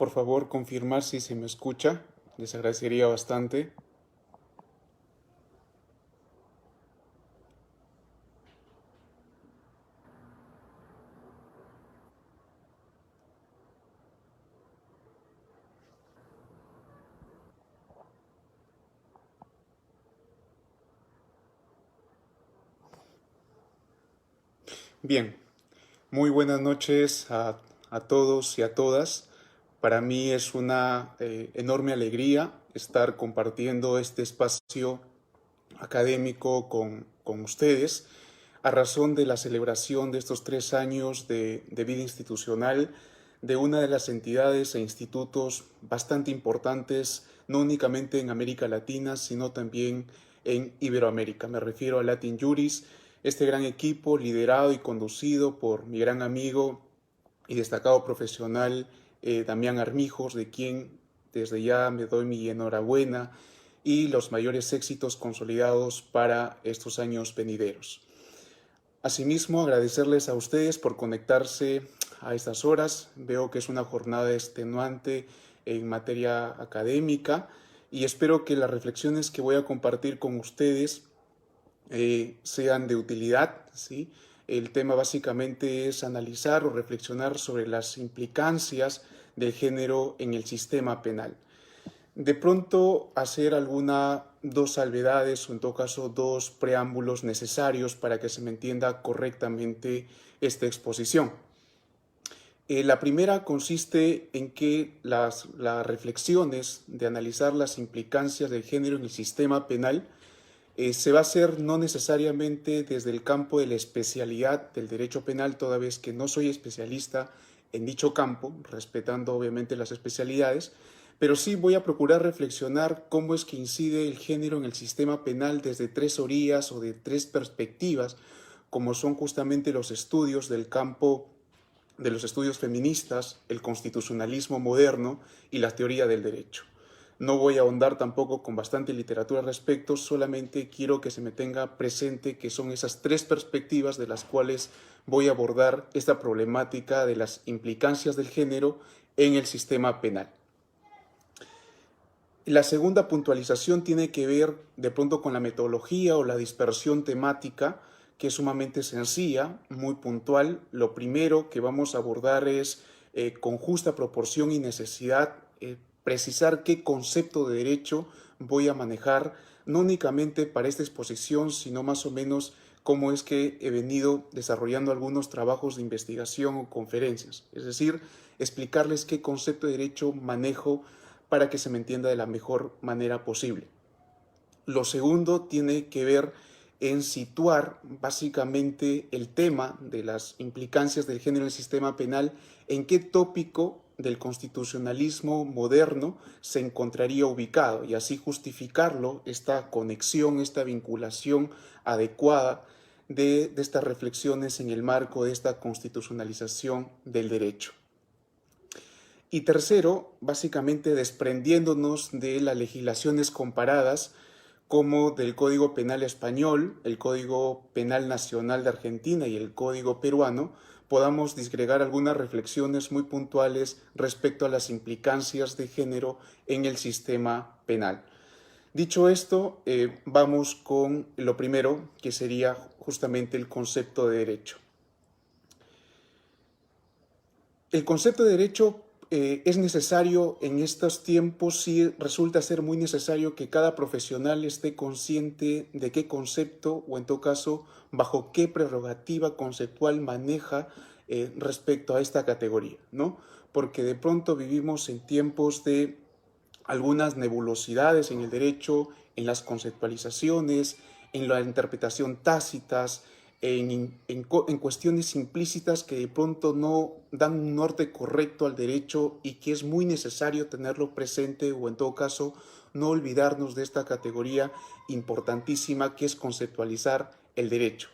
Por favor, confirmar si se me escucha. Les agradecería bastante. Bien, muy buenas noches a todos y a todas. Para mí es una enorme alegría estar compartiendo este espacio académico con ustedes a razón de la celebración de estos 3 años de vida institucional de una de las entidades e institutos bastante importantes, no únicamente en América Latina, sino también en Iberoamérica. Me refiero a Latin Juris, este gran equipo liderado y conducido por mi gran amigo y destacado profesional Damián Armijos, de quien desde ya me doy mi enhorabuena y los mayores éxitos consolidados para estos años venideros. Asimismo, agradecerles a ustedes por conectarse a estas horas. Veo que es una jornada extenuante en materia académica y espero que las reflexiones que voy a compartir con ustedes sean de utilidad, ¿sí? El tema básicamente es analizar o reflexionar sobre las implicancias del género en el sistema penal. De pronto hacer dos salvedades o en todo caso dos preámbulos necesarios para que se me entienda correctamente esta exposición. La primera consiste en que las reflexiones de analizar las implicancias del género en el sistema penal se va a hacer no necesariamente desde el campo de la especialidad del derecho penal, toda vez que no soy especialista en dicho campo, respetando obviamente las especialidades, pero sí voy a procurar reflexionar cómo es que incide el género en el sistema penal desde tres orillas o de tres perspectivas, como son justamente los estudios del campo de los estudios feministas, el constitucionalismo moderno y la teoría del derecho. No voy a ahondar tampoco con bastante literatura al respecto, solamente quiero que se me tenga presente que son esas tres perspectivas de las cuales voy a abordar esta problemática de las implicancias del género en el sistema penal. La segunda puntualización tiene que ver de pronto con la metodología o la dispersión temática, que es sumamente sencilla, muy puntual. Lo primero que vamos a abordar es con justa proporción y necesidad precisar qué concepto de derecho voy a manejar, no únicamente para esta exposición, sino más o menos cómo es que he venido desarrollando algunos trabajos de investigación o conferencias. Es decir, explicarles qué concepto de derecho manejo para que se me entienda de la mejor manera posible. Lo segundo tiene que ver en situar básicamente el tema de las implicancias del género en el sistema penal, en qué tópico del constitucionalismo moderno se encontraría ubicado y así justificarlo, esta conexión, esta vinculación adecuada de estas reflexiones en el marco de esta constitucionalización del derecho. Y tercero, básicamente desprendiéndonos de las legislaciones comparadas como del Código Penal español, el Código Penal Nacional de Argentina y el Código peruano, podamos disgregar algunas reflexiones muy puntuales respecto a las implicancias de género en el sistema penal. Dicho esto, vamos con lo primero, que sería justamente el concepto de derecho. El concepto de derecho es necesario en estos tiempos, sí resulta ser muy necesario que cada profesional esté consciente de qué concepto o en todo caso bajo qué prerrogativa conceptual maneja respecto a esta categoría, ¿no? Porque de pronto vivimos en tiempos de algunas nebulosidades en el derecho, en las conceptualizaciones, en la interpretación tácitas, en cuestiones implícitas que de pronto no dan un norte correcto al derecho y que es muy necesario tenerlo presente o en todo caso no olvidarnos de esta categoría importantísima que es conceptualizar el derecho.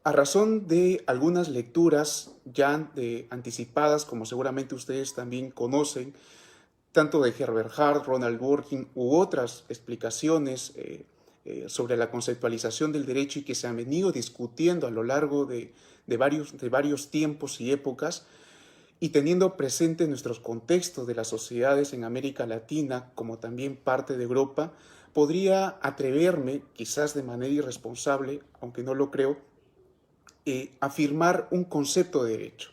A razón de algunas lecturas ya anticipadas, como seguramente ustedes también conocen, tanto de Herbert Hart, Ronald Dworkin u otras explicaciones sobre la conceptualización del derecho y que se han venido discutiendo a lo largo de varios tiempos y épocas, y teniendo presente nuestros contextos de las sociedades en América Latina, como también parte de Europa, podría atreverme, quizás de manera irresponsable, aunque no lo creo, afirmar un concepto de derecho.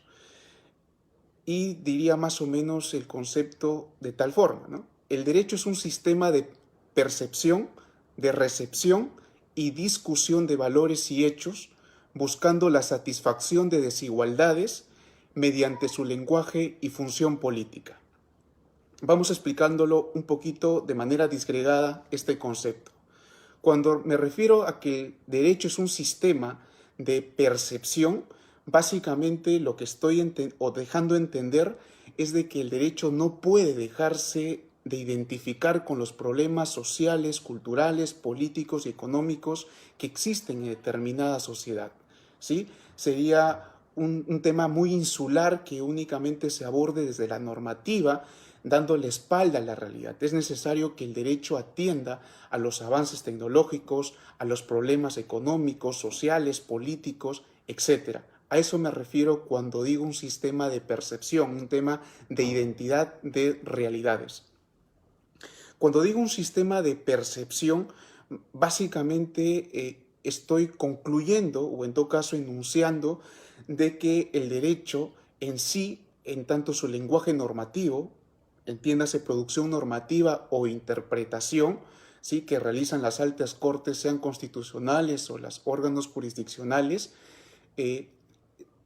Y diría más o menos el concepto de tal forma, ¿no? El derecho es un sistema de percepción, de recepción y discusión de valores y hechos, buscando la satisfacción de desigualdades mediante su lenguaje y función política. Vamos explicándolo un poquito de manera disgregada este concepto. Cuando me refiero a que el derecho es un sistema de percepción, básicamente lo que estoy dejando entender es de que el derecho no puede dejarse de identificar con los problemas sociales, culturales, políticos y económicos que existen en determinada sociedad, ¿sí? Sería un tema muy insular que únicamente se aborde desde la normativa, dándole espalda a la realidad. Es necesario que el derecho atienda a los avances tecnológicos, a los problemas económicos, sociales, políticos, etc. A eso me refiero cuando digo un sistema de percepción, un tema de identidad de realidades. Cuando digo un sistema de percepción, básicamente estoy concluyendo, o en todo caso enunciando, de que el derecho en sí, en tanto su lenguaje normativo, entiéndase producción normativa o interpretación, ¿sí?, que realizan las altas cortes, sean constitucionales o los órganos jurisdiccionales,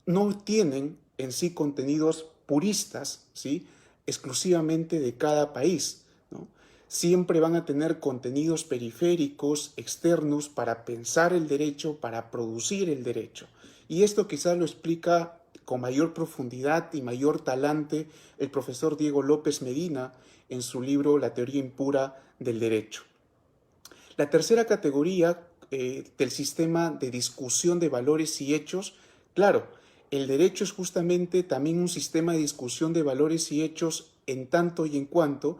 no tienen en sí contenidos puristas, ¿sí?, exclusivamente de cada país, ¿no? Siempre van a tener contenidos periféricos, externos, para pensar el derecho, para producir el derecho. Y esto quizás lo explica con mayor profundidad y mayor talante el profesor Diego López Medina en su libro La teoría impura del derecho. La tercera categoría del sistema de discusión de valores y hechos, claro, el derecho es justamente también un sistema de discusión de valores y hechos en tanto y en cuanto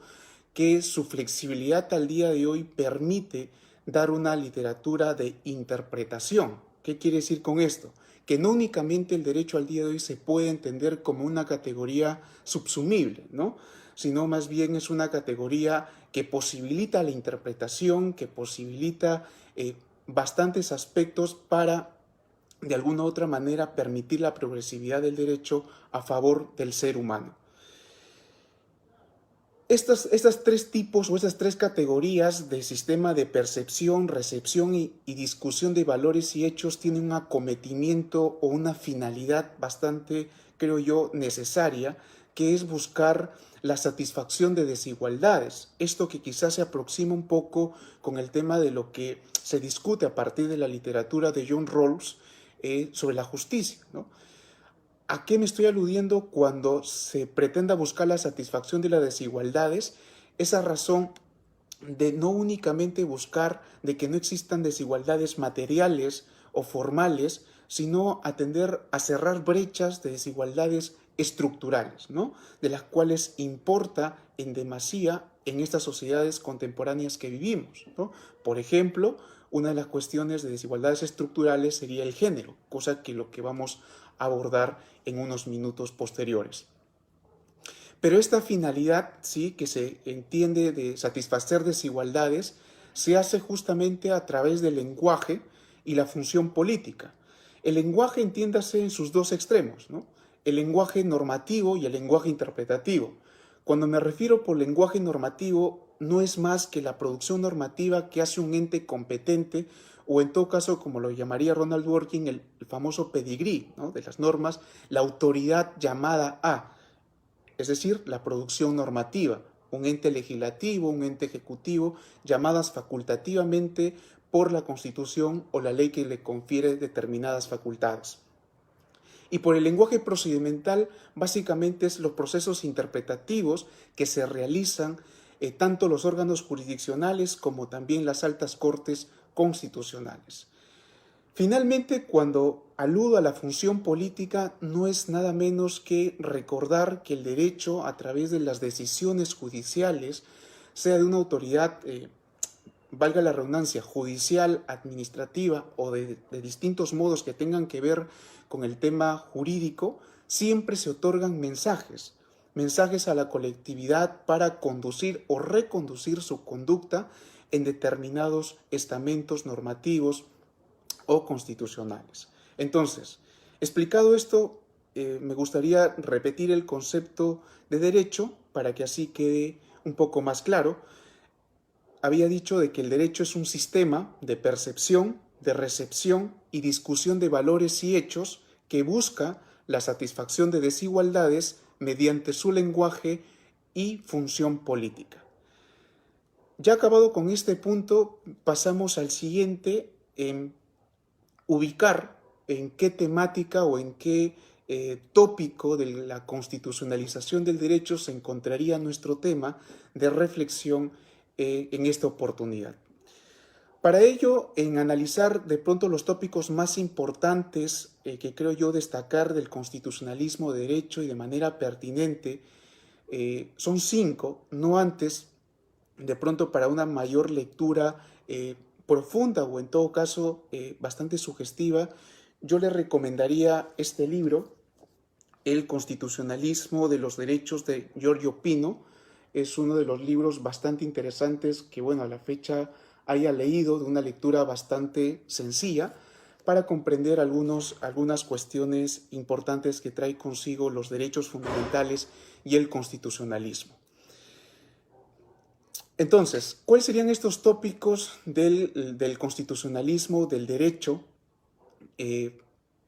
que su flexibilidad al día de hoy permite dar una literatura de interpretación. ¿Qué quiere decir con esto? Que no únicamente el derecho al día de hoy se puede entender como una categoría subsumible, ¿no?, sino más bien es una categoría que posibilita la interpretación, que posibilita bastantes aspectos para, de alguna u otra manera, permitir la progresividad del derecho a favor del ser humano. Estas tres tipos o estas tres categorías de sistema de percepción, recepción y discusión de valores y hechos tienen un acometimiento o una finalidad bastante, creo yo, necesaria, que es buscar la satisfacción de desigualdades. Esto que quizás se aproxima un poco con el tema de lo que se discute a partir de la literatura de John Rawls sobre la justicia, ¿no? ¿A qué me estoy aludiendo cuando se pretenda buscar la satisfacción de las desigualdades? Esa razón de no únicamente buscar de que no existan desigualdades materiales o formales, sino atender a cerrar brechas de desigualdades estructurales, ¿no?, de las cuales importa en demasía en estas sociedades contemporáneas que vivimos, ¿no? Por ejemplo, una de las cuestiones de desigualdades estructurales sería el género, cosa que lo que vamos a abordar en unos minutos posteriores. Pero esta finalidad, sí, que se entiende de satisfacer desigualdades, se hace justamente a través del lenguaje y la función política. El lenguaje, entiéndase, en sus dos extremos, ¿no?, el lenguaje normativo y el lenguaje interpretativo. Cuando me refiero por lenguaje normativo, no es más que la producción normativa que hace un ente competente, o en todo caso, como lo llamaría Ronald Dworkin, el famoso pedigrí, ¿no?, de las normas, la autoridad llamada a, es decir, la producción normativa, un ente legislativo, un ente ejecutivo, llamadas facultativamente por la Constitución o la ley que le confiere determinadas facultades. Y por el lenguaje procedimental, básicamente es los procesos interpretativos que se realizan tanto los órganos jurisdiccionales como también las altas cortes constitucionales. Finalmente, cuando aludo a la función política, no es nada menos que recordar que el derecho, a través de las decisiones judiciales, sea de una autoridad, valga la redundancia, judicial, administrativa o de distintos modos que tengan que ver con el tema jurídico, siempre se otorgan mensajes a la colectividad para conducir o reconducir su conducta en determinados estamentos normativos o constitucionales. Entonces, explicado esto, me gustaría repetir el concepto de derecho para que así quede un poco más claro. Había dicho de que el derecho es un sistema de percepción, de recepción y discusión de valores y hechos que busca la satisfacción de desigualdades mediante su lenguaje y función política. Ya acabado con este punto, pasamos al siguiente, en ubicar en qué temática o en qué tópico de la constitucionalización del derecho se encontraría nuestro tema de reflexión en esta oportunidad. Para ello, en analizar de pronto los tópicos más importantes que creo yo destacar del constitucionalismo de derecho y de manera pertinente, son 5, no antes, de pronto para una mayor lectura profunda o en todo caso bastante sugestiva, yo le recomendaría este libro, El constitucionalismo de los derechos de Giorgio Pino. Es uno de los libros bastante interesantes que, bueno, a la fecha haya leído, de una lectura bastante sencilla para comprender algunas cuestiones importantes que trae consigo los derechos fundamentales y el constitucionalismo. Entonces, ¿cuáles serían estos tópicos del constitucionalismo, del derecho?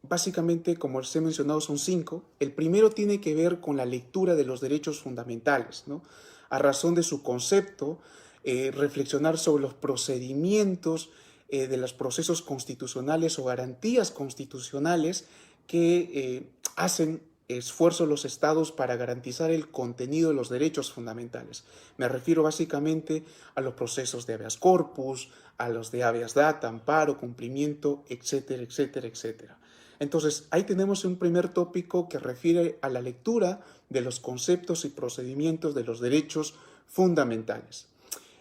Básicamente, como les he mencionado, son 5. El primero tiene que ver con la lectura de los derechos fundamentales, ¿no? A razón de su concepto, reflexionar sobre los procedimientos de los procesos constitucionales o garantías constitucionales que hacen esfuerzo los estados para garantizar el contenido de los derechos fundamentales. Me refiero básicamente a los procesos de habeas corpus, a los de habeas data, amparo, cumplimiento, etcétera, etcétera, etcétera. Entonces, ahí tenemos un primer tópico que refiere a la lectura de los conceptos y procedimientos de los derechos fundamentales.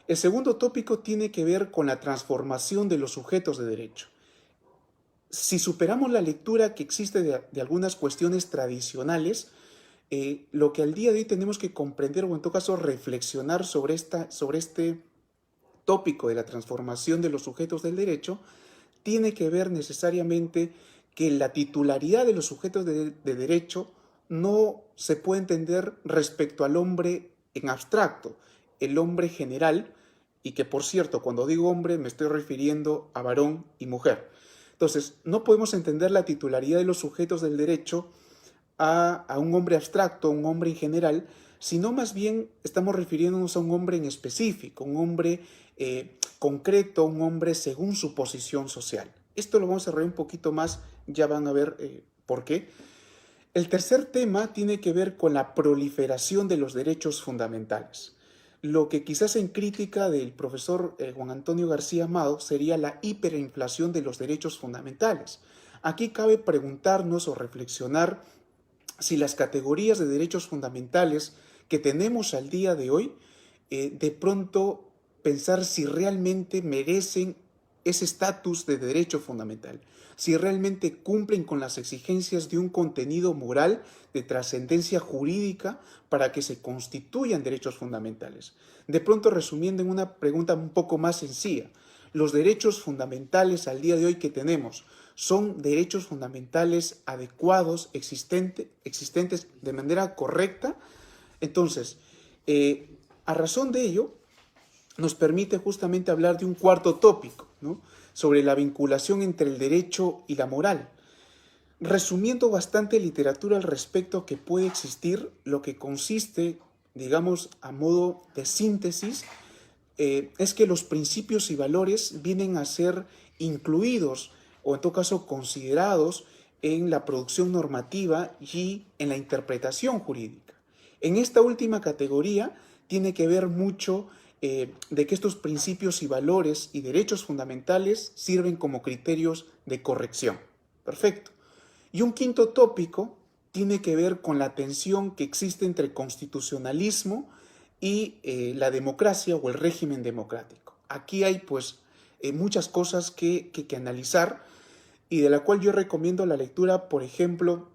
El segundo tópico tiene que ver con la transformación de los sujetos de derecho. Si superamos la lectura que existe de algunas cuestiones tradicionales, lo que al día de hoy tenemos que comprender o en todo caso reflexionar sobre este tópico de la transformación de los sujetos del derecho, tiene que ver necesariamente que la titularidad de los sujetos de derecho no se puede entender respecto al hombre en abstracto, el hombre general, y que por cierto, cuando digo hombre me estoy refiriendo a varón y mujer. Entonces, no podemos entender la titularidad de los sujetos del derecho a un hombre abstracto, a un hombre en general, sino más bien estamos refiriéndonos a un hombre en específico, un hombre concreto, un hombre según su posición social. Esto lo vamos a desarrollar un poquito más, ya van a ver por qué. El tercer tema tiene que ver con la proliferación de los derechos fundamentales. Lo que quizás en crítica del profesor Juan Antonio García Amado sería la hiperinflación de los derechos fundamentales. Aquí cabe preguntarnos o reflexionar si las categorías de derechos fundamentales que tenemos al día de hoy, de pronto pensar si realmente merecen ese estatus de derecho fundamental, si realmente cumplen con las exigencias de un contenido moral de trascendencia jurídica para que se constituyan derechos fundamentales. De pronto, resumiendo en una pregunta un poco más sencilla, ¿los derechos fundamentales al día de hoy que tenemos son derechos fundamentales adecuados, existentes de manera correcta? Entonces, a razón de ello, nos permite justamente hablar de un cuarto tópico, ¿no?, sobre la vinculación entre el derecho y la moral. Resumiendo bastante literatura al respecto que puede existir, lo que consiste, digamos, a modo de síntesis, es que los principios y valores vienen a ser incluidos o en todo caso considerados en la producción normativa y en la interpretación jurídica. En esta última categoría tiene que ver mucho de que estos principios y valores y derechos fundamentales sirven como criterios de corrección. Perfecto. Y un quinto tópico tiene que ver con la tensión que existe entre constitucionalismo y la democracia o el régimen democrático. Aquí hay pues muchas cosas que analizar y de la cual yo recomiendo la lectura, por ejemplo,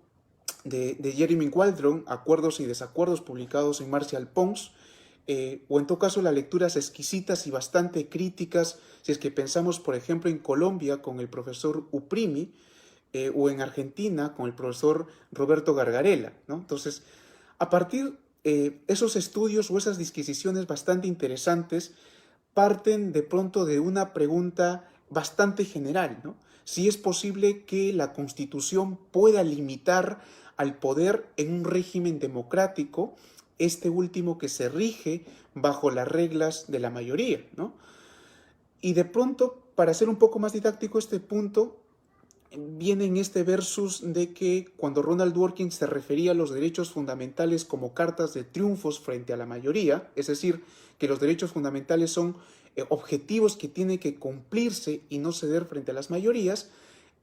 de Jeremy Waldron, Acuerdos y Desacuerdos, publicados en Marshall Pons, o en todo caso las lecturas exquisitas y bastante críticas, si es que pensamos, por ejemplo, en Colombia con el profesor Uprimi, o en Argentina con el profesor Roberto Gargarella, ¿no? Entonces, a partir esos estudios o esas disquisiciones bastante interesantes parten de pronto de una pregunta bastante general, ¿no? Si es posible que la Constitución pueda limitar al poder en un régimen democrático, este último que se rige bajo las reglas de la mayoría, ¿no? Y de pronto, para ser un poco más didáctico este punto, viene en este versus de que cuando Ronald Dworkin se refería a los derechos fundamentales como cartas de triunfos frente a la mayoría, es decir, que los derechos fundamentales son objetivos que tienen que cumplirse y no ceder frente a las mayorías,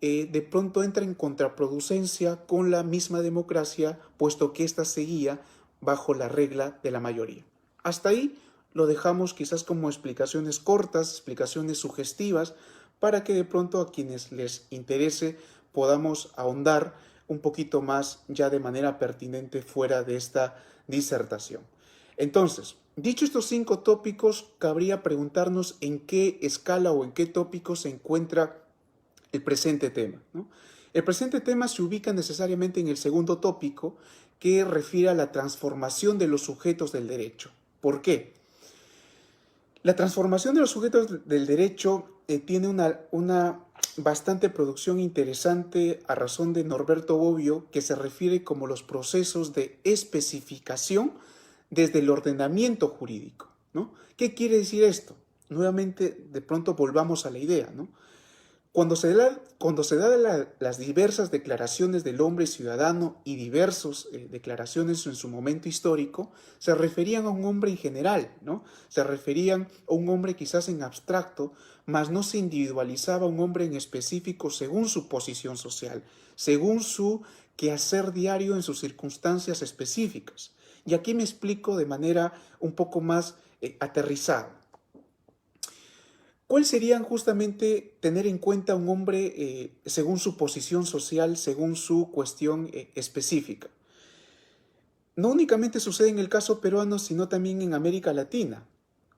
de pronto entra en contraproducencia con la misma democracia, puesto que ésta seguía bajo la regla de la mayoría. Hasta ahí lo dejamos quizás como explicaciones cortas, explicaciones sugestivas, para que de pronto a quienes les interese podamos ahondar un poquito más ya de manera pertinente fuera de esta disertación. Entonces, dicho estos 5 tópicos, cabría preguntarnos en qué escala o en qué tópico se encuentra el presente tema, ¿no? El presente tema se ubica necesariamente en el segundo tópico, que refiere a la transformación de los sujetos del derecho. ¿Por qué? La transformación de los sujetos del derecho tiene una bastante producción interesante a razón de Norberto Bobbio, que se refiere como los procesos de especificación desde el ordenamiento jurídico, ¿no? ¿Qué quiere decir esto? Nuevamente, de pronto volvamos a la idea, ¿no? Cuando se dan las diversas declaraciones del hombre ciudadano y diversas declaraciones en su momento histórico, se referían a un hombre en general, ¿no? Se referían a un hombre quizás en abstracto, mas no se individualizaba a un hombre en específico según su posición social, según su quehacer diario en sus circunstancias específicas. Y aquí me explico de manera un poco más aterrizada. ¿Cuál sería justamente tener en cuenta a un hombre según su posición social, según su cuestión específica? No únicamente sucede en el caso peruano, sino también en América Latina.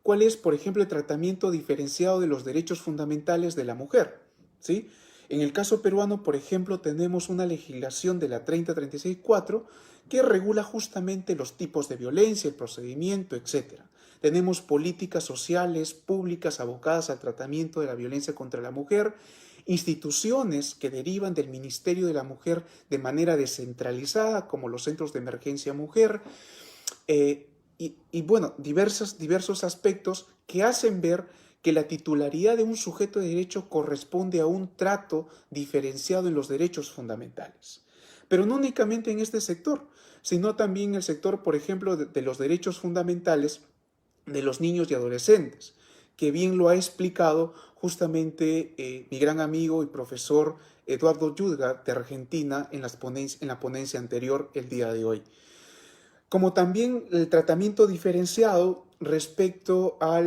¿Cuál es, por ejemplo, el tratamiento diferenciado de los derechos fundamentales de la mujer? ¿Sí? En el caso peruano, por ejemplo, tenemos una legislación de la 3036-4 que regula justamente los tipos de violencia, el procedimiento, etc. Tenemos políticas sociales públicas abocadas al tratamiento de la violencia contra la mujer, instituciones que derivan del Ministerio de la Mujer de manera descentralizada, como los centros de emergencia mujer, y bueno, diversos aspectos que hacen ver que la titularidad de un sujeto de derecho corresponde a un trato diferenciado en los derechos fundamentales. Pero no únicamente en este sector, sino también en el sector, por ejemplo, de los derechos fundamentales de los niños y adolescentes, que bien lo ha explicado justamente mi gran amigo y profesor Eduardo Yudga de Argentina en la ponencia anterior el día de hoy. Como también el tratamiento diferenciado respecto a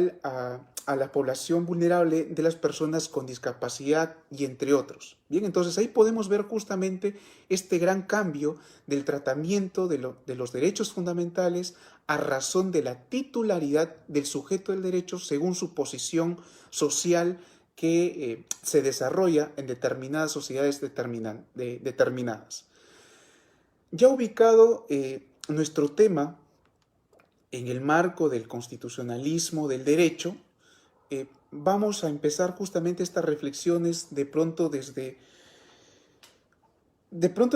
la población vulnerable de las personas con discapacidad y entre otros. Bien, entonces ahí podemos ver justamente este gran cambio del tratamiento de los derechos fundamentales a razón de la titularidad del sujeto del derecho según su posición social que se desarrolla en determinadas sociedades determinadas. Ya ubicado nuestro tema en el marco del constitucionalismo del derecho, vamos a empezar justamente estas reflexiones de pronto de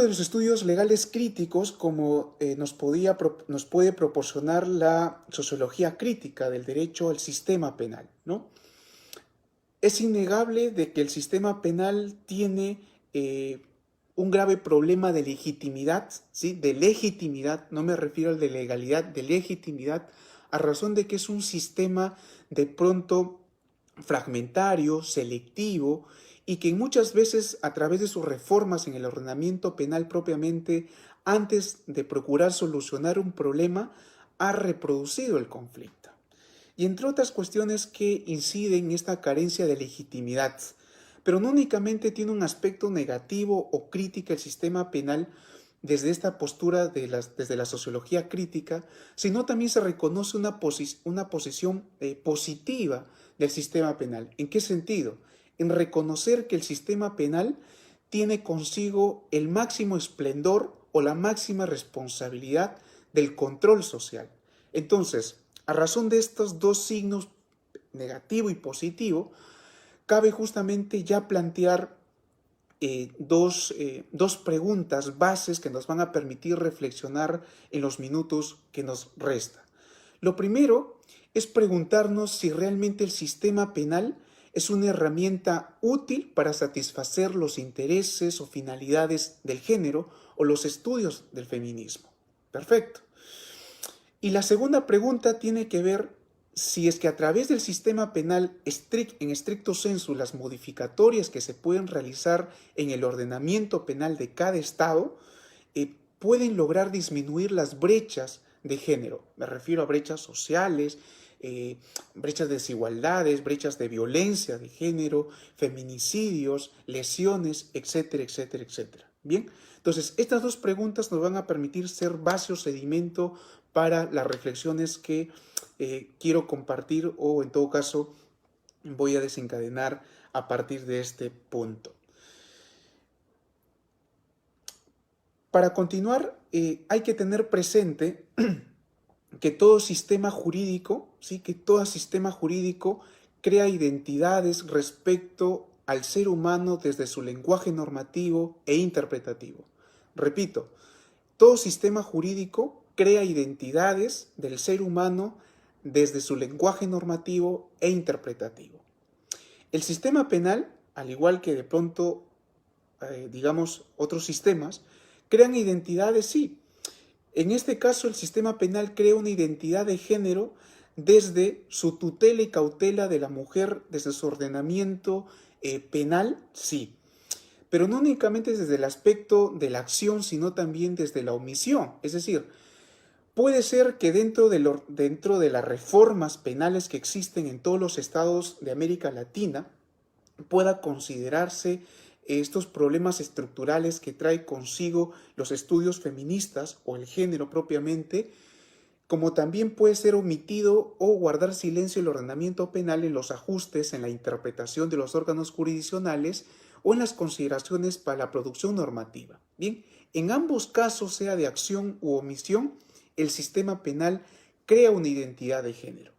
los estudios legales críticos, como nos puede proporcionar la sociología crítica del derecho al sistema penal, ¿no? Es innegable de que el sistema penal tiene un grave problema de legitimidad, ¿sí? De legitimidad, no me refiero al de legalidad, de legitimidad, a razón de que es un sistema de pronto fragmentario, selectivo, y que muchas veces a través de sus reformas en el ordenamiento penal propiamente, antes de procurar solucionar un problema, ha reproducido el conflicto. Y entre otras cuestiones que inciden en esta carencia de legitimidad. Pero no únicamente tiene un aspecto negativo o crítico el sistema penal, desde esta postura desde la sociología crítica, sino también se reconoce una posición positiva del sistema penal. ¿En qué sentido? En reconocer que el sistema penal tiene consigo el máximo esplendor o la máxima responsabilidad del control social. Entonces, a razón de estos dos signos, negativo y positivo, cabe justamente ya plantear dos preguntas bases que nos van a permitir reflexionar en los minutos que nos resta. Lo primero es preguntarnos si realmente el sistema penal es una herramienta útil para satisfacer los intereses o finalidades del género o los estudios del feminismo. Perfecto. Y la segunda pregunta tiene que ver si es que a través del sistema penal en estricto sensu las modificatorias que se pueden realizar en el ordenamiento penal de cada estado pueden lograr disminuir las brechas de género. Me refiero a brechas sociales, brechas de desigualdades, brechas de violencia de género, feminicidios, lesiones, etcétera, etcétera, etcétera. Bien, entonces estas dos preguntas nos van a permitir ser base o sedimento para las reflexiones que quiero compartir o en todo caso voy a desencadenar a partir de este punto. Para continuar, hay que tener presente que todo sistema jurídico, ¿sí? Que todo sistema jurídico crea identidades respecto al ser humano desde su lenguaje normativo e interpretativo. Repito, todo sistema jurídico crea identidades del ser humano desde su lenguaje normativo e interpretativo. El sistema penal, al igual que de pronto, digamos, otros sistemas, crean identidades, sí. En este caso, el sistema penal crea una identidad de género desde su tutela y cautela de la mujer, desde su ordenamiento penal, sí. Pero no únicamente desde el aspecto de la acción, sino también desde la omisión. Es decir, puede ser que dentro de las reformas penales que existen en todos los estados de América Latina, pueda considerarse estos problemas estructurales que trae consigo los estudios feministas o el género propiamente, como también puede ser omitido o guardar silencio el ordenamiento penal en los ajustes en la interpretación de los órganos jurisdiccionales o en las consideraciones para la producción normativa. Bien, en ambos casos, sea de acción u omisión, el sistema penal crea una identidad de género.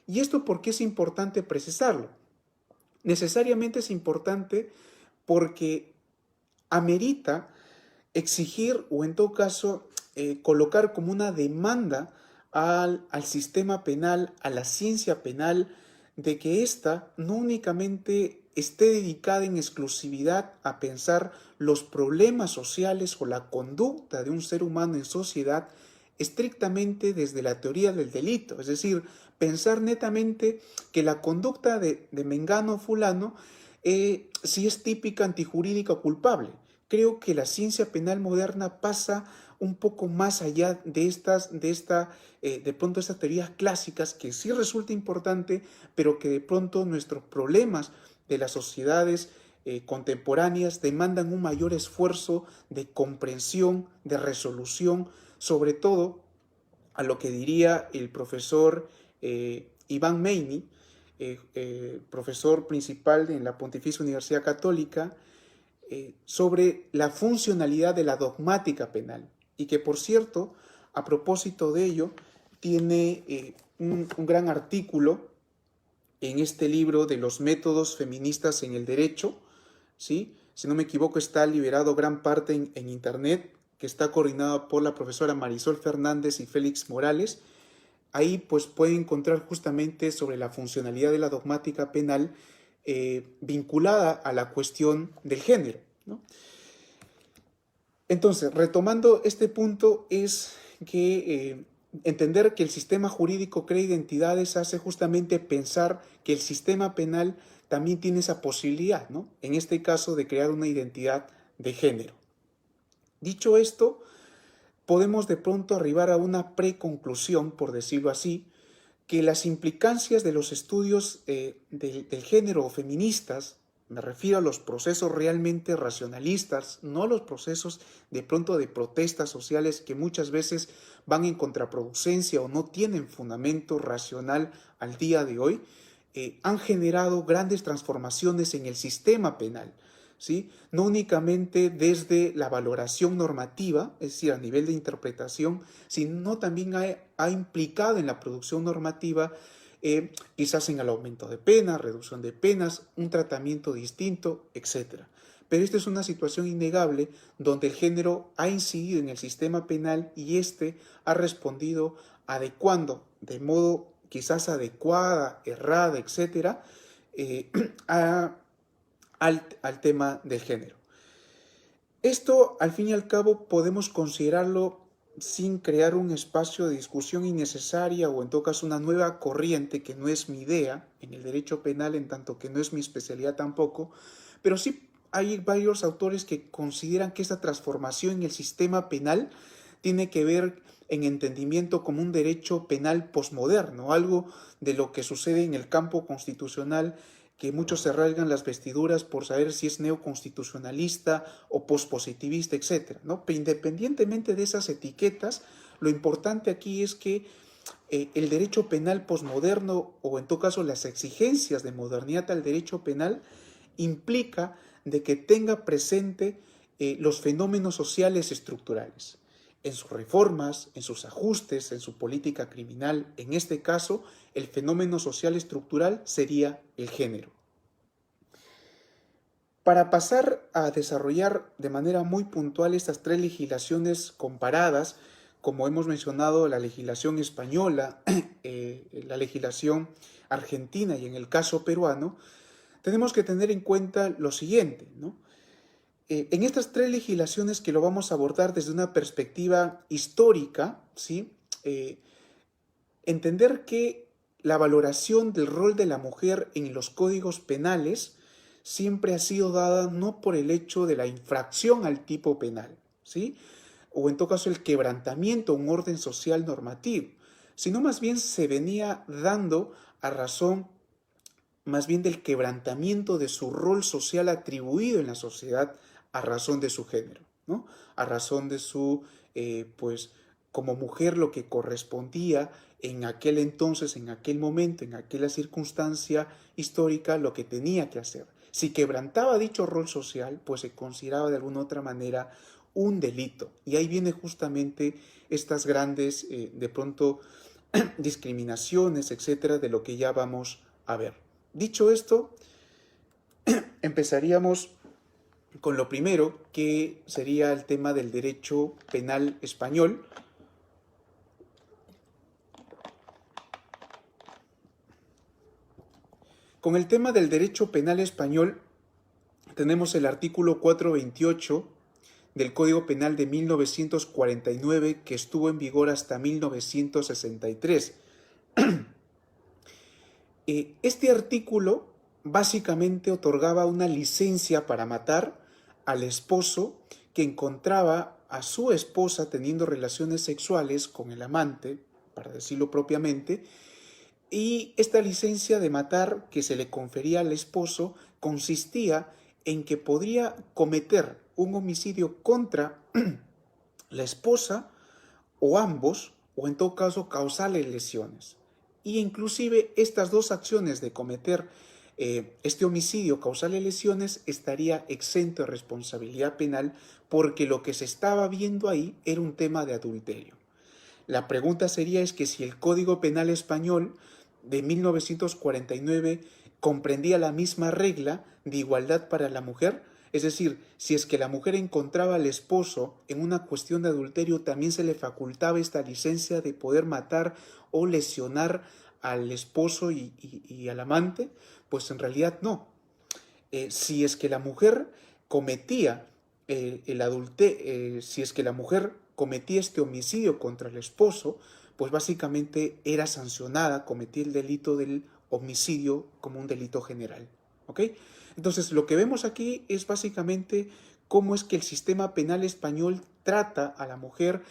¿Y esto por qué es importante precisarlo? Necesariamente es importante porque amerita exigir o en todo caso colocar como una demanda al sistema penal, a la ciencia penal, de que ésta no únicamente esté dedicada en exclusividad a pensar los problemas sociales o la conducta de un ser humano en sociedad estrictamente desde la teoría del delito, es decir, pensar netamente que la conducta de Mengano o fulano si es típica, antijurídica o culpable. Creo que la ciencia penal moderna pasa un poco más allá de de pronto estas teorías clásicas que sí resulta importante, pero que de pronto nuestros problemas de las sociedades contemporáneas demandan un mayor esfuerzo de comprensión, de resolución, sobre todo a lo que diría el profesor Iván Meini, profesor principal en la Pontificia Universidad Católica, sobre la funcionalidad de la dogmática penal. Y que, por cierto, a propósito de ello, tiene un gran artículo en este libro de los métodos feministas en el derecho, ¿sí? Si no me equivoco, está liberado gran parte en internet, que está coordinado por la profesora Marisol Fernández y Félix Morales. Ahí pues pueden encontrar justamente sobre la funcionalidad de la dogmática penal vinculada a la cuestión del género, ¿no? Entonces, retomando este punto, es que entender que el sistema jurídico crea identidades hace justamente pensar que el sistema penal también tiene esa posibilidad, ¿no? En este caso, de crear una identidad de género. Dicho esto, podemos de pronto arribar a una preconclusión, por decirlo así, que las implicancias de los estudios del género o feministas Me refiero a los procesos realmente racionalistas, no a los procesos de pronto de protestas sociales que muchas veces van en contraproducencia o no tienen fundamento racional al día de hoy, han generado grandes transformaciones en el sistema penal, ¿sí? No únicamente desde la valoración normativa, es decir, a nivel de interpretación, sino también ha implicado en la producción normativa quizás en el aumento de penas, reducción de penas, un tratamiento distinto, etc. Pero esta es una situación innegable donde el género ha incidido en el sistema penal y este ha respondido adecuando de modo quizás adecuada, errada, etc., al tema del género. Esto, al fin y al cabo, podemos considerarlo sin crear un espacio de discusión innecesaria o en todo caso una nueva corriente que no es mi idea en el derecho penal, en tanto que no es mi especialidad tampoco, pero sí hay varios autores que consideran que esta transformación en el sistema penal tiene que ver en entendimiento como un derecho penal posmoderno, algo de lo que sucede en el campo constitucional, que muchos se rasgan las vestiduras por saber si es neoconstitucionalista o pospositivista, etc., ¿no? Pero independientemente de esas etiquetas, lo importante aquí es que el derecho penal posmoderno, o en todo caso las exigencias de modernidad al derecho penal, implica de que tenga presente los fenómenos sociales estructurales en sus reformas, en sus ajustes, en su política criminal. En este caso, el fenómeno social estructural sería el género. Para pasar a desarrollar de manera muy puntual estas tres legislaciones comparadas, como hemos mencionado, la legislación española, la legislación argentina y en el caso peruano, tenemos que tener en cuenta lo siguiente, ¿no? En estas tres legislaciones que lo vamos a abordar desde una perspectiva histórica, ¿sí? Entender que la valoración del rol de la mujer en los códigos penales siempre ha sido dada no por el hecho de la infracción al tipo penal, ¿sí? O en todo caso el quebrantamiento a un orden social normativo, sino más bien se venía dando a razón más bien del quebrantamiento de su rol social atribuido en la sociedad a razón de su género, ¿no? A razón de su, pues, como mujer lo que correspondía en aquel entonces, en aquel momento, en aquella circunstancia histórica, lo que tenía que hacer. Si quebrantaba dicho rol social, pues se consideraba de alguna otra manera un delito. Y ahí viene justamente estas grandes, de pronto, discriminaciones, etcétera, de lo que ya vamos a ver. Dicho esto, empezaríamos con lo primero, que sería el tema del derecho penal español. Con el tema del derecho penal español, tenemos el artículo 428 del Código Penal de 1949, que estuvo en vigor hasta 1963. Este artículo básicamente otorgaba una licencia para matar al esposo que encontraba a su esposa teniendo relaciones sexuales con el amante, para decirlo propiamente, y esta licencia de matar que se le confería al esposo consistía en que podría cometer un homicidio contra la esposa o ambos, o en todo caso causarle lesiones. Y inclusive estas dos acciones de cometer este homicidio, causarle lesiones, estaría exento de responsabilidad penal porque lo que se estaba viendo ahí era un tema de adulterio. La pregunta sería es que si el Código Penal español de 1949 comprendía la misma regla de igualdad para la mujer, es decir, si es que la mujer encontraba al esposo en una cuestión de adulterio, también se le facultaba esta licencia de poder matar o lesionar al esposo y al amante, pues en realidad no. Si es que la mujer cometía si es que la mujer cometía este homicidio contra el esposo, pues básicamente era sancionada, cometía el delito del homicidio como un delito general, ¿ok? Entonces, lo que vemos aquí es básicamente cómo es que el sistema penal español trata a la mujer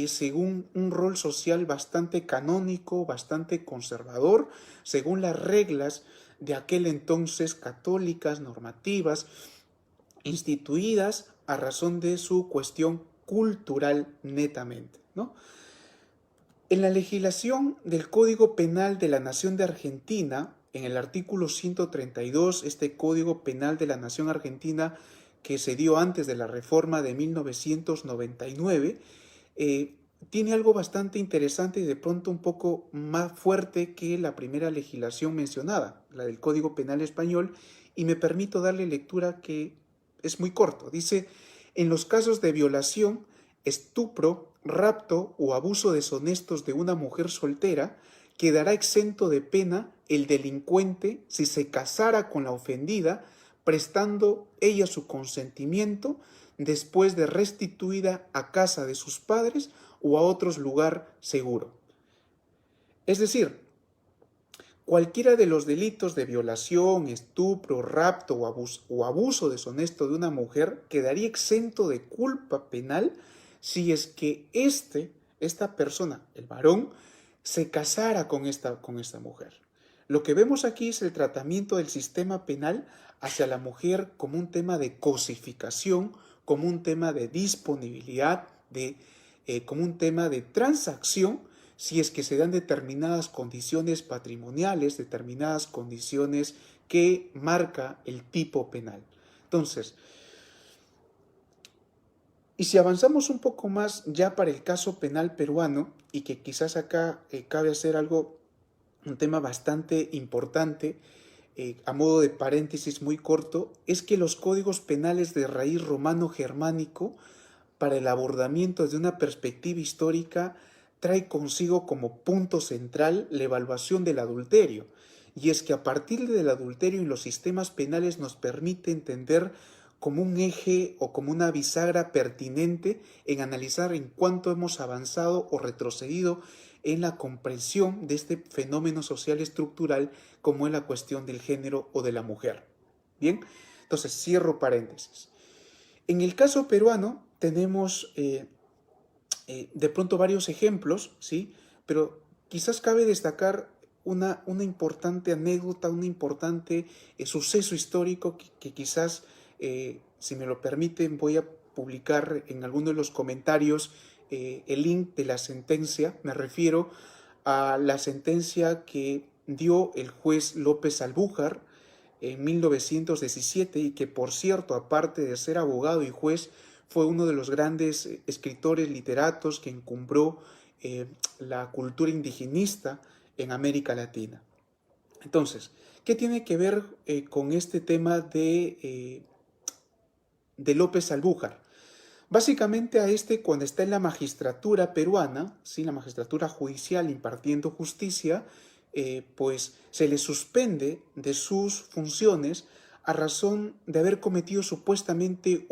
según un rol social bastante canónico, bastante conservador, según las reglas de aquel entonces católicas, normativas, instituidas a razón de su cuestión cultural netamente, ¿no? En la legislación del Código Penal de la Nación de Argentina, en el artículo 132, este Código Penal de la Nación Argentina que se dio antes de la reforma de 1999, tiene algo bastante interesante y de pronto un poco más fuerte que la primera legislación mencionada, la del Código Penal español, y me permito darle lectura que es muy corto. Dice, en los casos de violación, estupro, rapto o abuso deshonestos de una mujer soltera, quedará exento de pena el delincuente si se casara con la ofendida, prestando ella su consentimiento después de restituida a casa de sus padres o a otro lugar seguro. Es decir, cualquiera de los delitos de violación, estupro, rapto o abuso deshonesto de una mujer quedaría exento de culpa penal si es que esta persona, el varón, se casara con esta mujer. Lo que vemos aquí es el tratamiento del sistema penal hacia la mujer como un tema de cosificación, como un tema de disponibilidad, como un tema de transacción, si es que se dan determinadas condiciones patrimoniales, determinadas condiciones que marca el tipo penal. Entonces, y si avanzamos un poco más ya para el caso penal peruano, y que quizás acá cabe hacer un tema bastante importante, a modo de paréntesis muy corto, es que los códigos penales de raíz romano-germánico, para el abordamiento de una perspectiva histórica, trae consigo como punto central la evaluación del adulterio. Y es que a partir del adulterio en los sistemas penales nos permite entender como un eje o como una bisagra pertinente en analizar en cuánto hemos avanzado o retrocedido en la comprensión de este fenómeno social estructural como es la cuestión del género o de la mujer. Bien, entonces cierro paréntesis. En el caso peruano tenemos de pronto varios ejemplos, ¿sí? Pero quizás cabe destacar una importante anécdota, un importante suceso histórico que quizás, si me lo permiten, voy a publicar en alguno de los comentarios el link de la sentencia. Me refiero a la sentencia que dio el juez López Albújar en 1917 y que, por cierto, aparte de ser abogado y juez, fue uno de los grandes escritores literatos que encumbró la cultura indigenista en América Latina. Entonces, ¿qué tiene que ver con este tema de López Albújar? Básicamente cuando está en la magistratura peruana, ¿sí? La magistratura judicial impartiendo justicia, pues se le suspende de sus funciones a razón de haber cometido supuestamente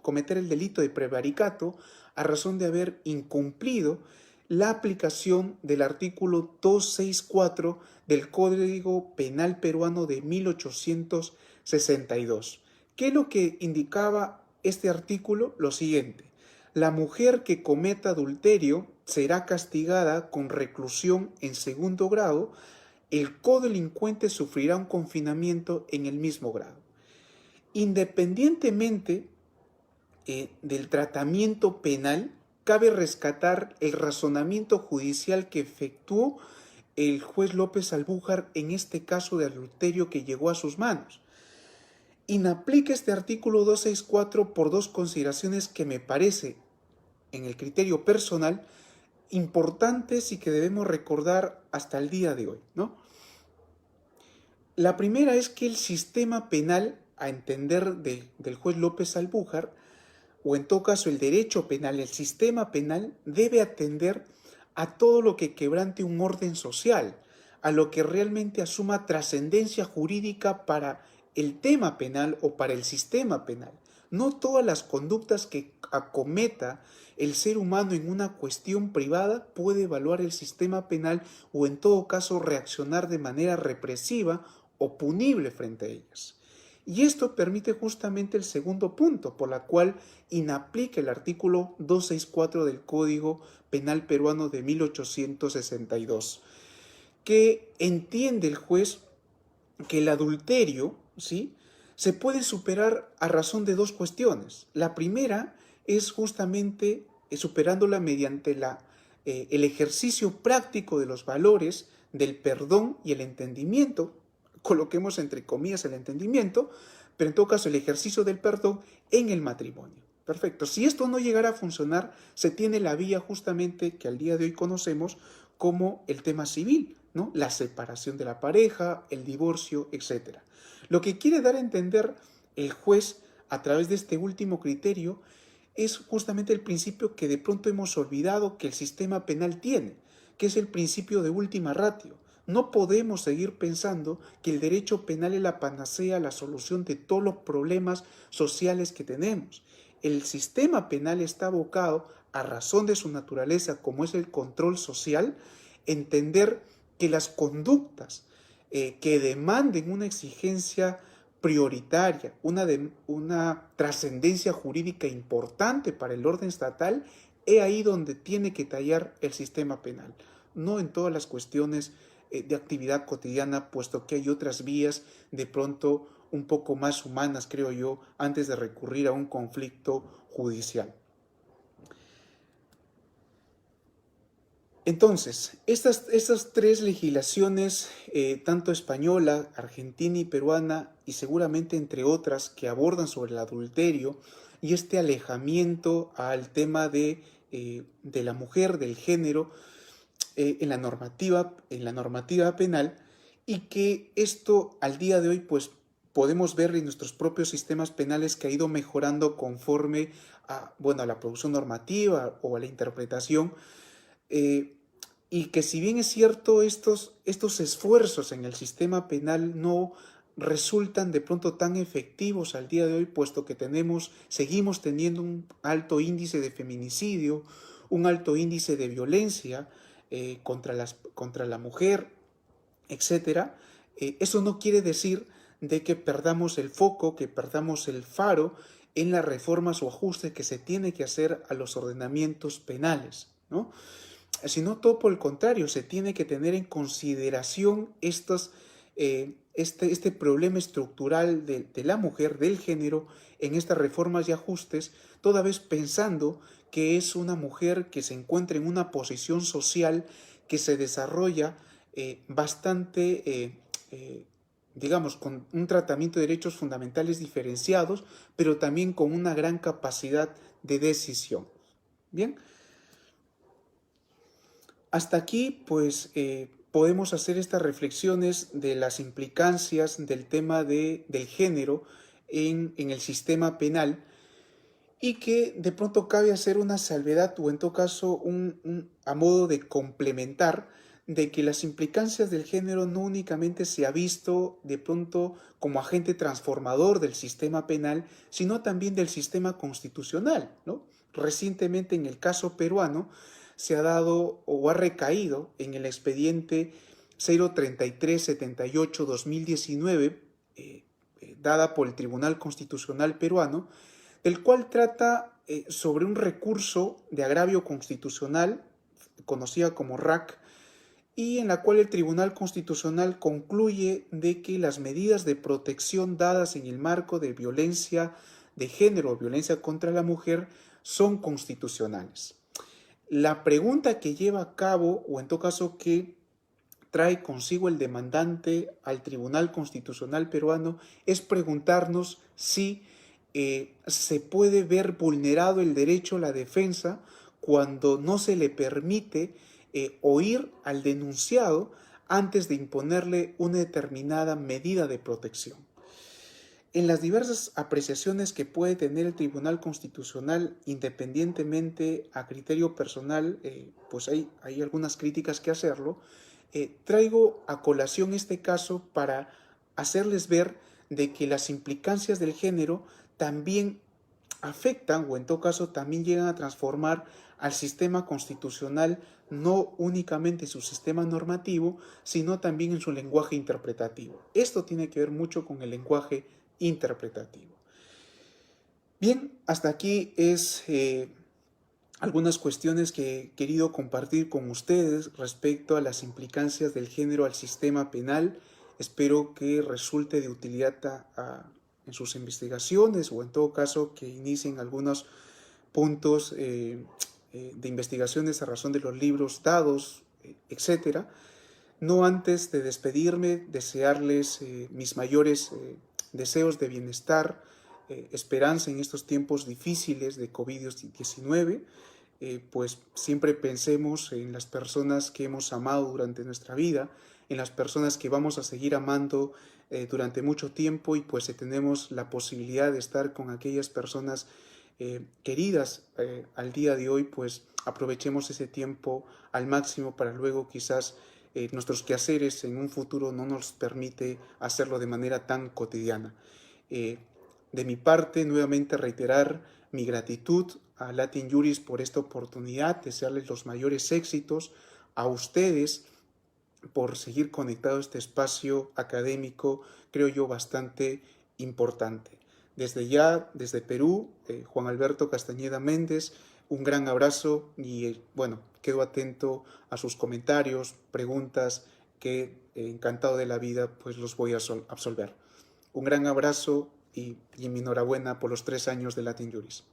cometer el delito de prevaricato, a razón de haber incumplido la aplicación del artículo 264 del Código Penal peruano de 1862. ¿Qué es lo que indicaba este artículo? Lo siguiente: la mujer que cometa adulterio será castigada con reclusión en segundo grado, el codelincuente sufrirá un confinamiento en el mismo grado. Independientemente del tratamiento penal, cabe rescatar el razonamiento judicial que efectuó el juez López Albújar en este caso de adulterio que llegó a sus manos. Inaplica este artículo 264 por dos consideraciones que me parece, en el criterio personal, importantes y que debemos recordar hasta el día de hoy, ¿no? La primera es que el sistema penal, a entender del juez López Albújar, o en todo caso el derecho penal, el sistema penal, debe atender a todo lo que quebrante un orden social, a lo que realmente asuma trascendencia jurídica para el tema penal o para el sistema penal. No todas las conductas que acometa el ser humano en una cuestión privada puede evaluar el sistema penal o en todo caso reaccionar de manera represiva o punible frente a ellas. Y esto permite justamente el segundo punto, por la cual inaplica el artículo 264 del Código Penal peruano de 1862, que entiende el juez que el adulterio, ¿sí?, se puede superar a razón de dos cuestiones. La primera es justamente superándola mediante el ejercicio práctico de los valores del perdón y el entendimiento. Coloquemos entre comillas el entendimiento, pero en todo caso el ejercicio del perdón en el matrimonio. Perfecto. Si esto no llegara a funcionar, se tiene la vía justamente que al día de hoy conocemos como el tema civil, ¿no? La separación de la pareja, el divorcio, etc. Lo que quiere dar a entender el juez a través de este último criterio es justamente el principio que de pronto hemos olvidado que el sistema penal tiene, que es el principio de última ratio. No podemos seguir pensando que el derecho penal es la panacea, la solución de todos los problemas sociales que tenemos. El sistema penal está abocado, a razón de su naturaleza, como es el control social, entender que las conductas que demanden una exigencia prioritaria, una trascendencia jurídica importante para el orden estatal, es ahí donde tiene que tallar el sistema penal, no en todas las cuestiones de actividad cotidiana, puesto que hay otras vías de pronto un poco más humanas, creo yo, antes de recurrir a un conflicto judicial. Entonces, estas tres legislaciones, tanto española, argentina y peruana, y seguramente entre otras que abordan sobre el adulterio y este alejamiento al tema de la mujer, del género, en la normativa penal, y que esto al día de hoy pues podemos ver en nuestros propios sistemas penales que ha ido mejorando conforme a, bueno, a la producción normativa o a la interpretación, y que si bien es cierto estos esfuerzos en el sistema penal no resultan de pronto tan efectivos al día de hoy, puesto que seguimos teniendo un alto índice de feminicidio, un alto índice de violencia contra la mujer, etcétera. Eso no quiere decir de que perdamos el foco, que perdamos el faro en las reformas o ajustes que se tiene que hacer a los ordenamientos penales, ¿no? Sino todo por el contrario, se tiene que tener en consideración este problema estructural de la mujer, del género, en estas reformas y ajustes, toda vez pensando que es una mujer que se encuentra en una posición social que se desarrolla digamos, con un tratamiento de derechos fundamentales diferenciados, pero también con una gran capacidad de decisión. Bien. Hasta aquí, pues, podemos hacer estas reflexiones de las implicancias del tema del género en el sistema penal, y que de pronto cabe hacer una salvedad o en todo caso a modo de complementar de que las implicancias del género no únicamente se ha visto de pronto como agente transformador del sistema penal, sino también del sistema constitucional, ¿no? Recientemente en el caso peruano se ha dado o ha recaído en el expediente 03378-2019, dada por el Tribunal Constitucional peruano, el cual trata sobre un recurso de agravio constitucional, conocida como RAC, y en la cual el Tribunal Constitucional concluye de que las medidas de protección dadas en el marco de violencia de género o violencia contra la mujer son constitucionales. La pregunta que lleva a cabo, o en todo caso que trae consigo el demandante al Tribunal Constitucional peruano, es preguntarnos si se puede ver vulnerado el derecho a la defensa cuando no se le permite oír al denunciado antes de imponerle una determinada medida de protección. En las diversas apreciaciones que puede tener el Tribunal Constitucional, independientemente a criterio personal, pues hay algunas críticas que hacerlo, traigo a colación este caso para hacerles ver de que las implicancias del género también afectan, o en todo caso también llegan a transformar al sistema constitucional, no únicamente su sistema normativo, sino también en su lenguaje interpretativo. Esto tiene que ver mucho con el lenguaje interpretativo. Bien, hasta aquí es algunas cuestiones que he querido compartir con ustedes respecto a las implicancias del género al sistema penal. Espero que resulte de utilidad en sus investigaciones o en todo caso que inicien algunos puntos de investigaciones a razón de los libros dados, etcétera. No antes de despedirme, desearles mis mayores deseos de bienestar, esperanza en estos tiempos difíciles de COVID-19, pues siempre pensemos en las personas que hemos amado durante nuestra vida, en las personas que vamos a seguir amando durante mucho tiempo, y pues si tenemos la posibilidad de estar con aquellas personas queridas al día de hoy, pues aprovechemos ese tiempo al máximo para luego quizás nuestros quehaceres en un futuro no nos permite hacerlo de manera tan cotidiana. Eh, de mi parte, nuevamente reiterar mi gratitud a Latin Juris por esta oportunidad, desearles los mayores éxitos a ustedes por seguir conectado a este espacio académico, creo yo, bastante importante. Desde ya, desde Perú, Juan Alberto Castañeda Méndez, un gran abrazo y bueno, quedo atento a sus comentarios, preguntas que encantado de la vida pues los voy a absolver. Un gran abrazo y mi enhorabuena por los 3 años de Latin Juris.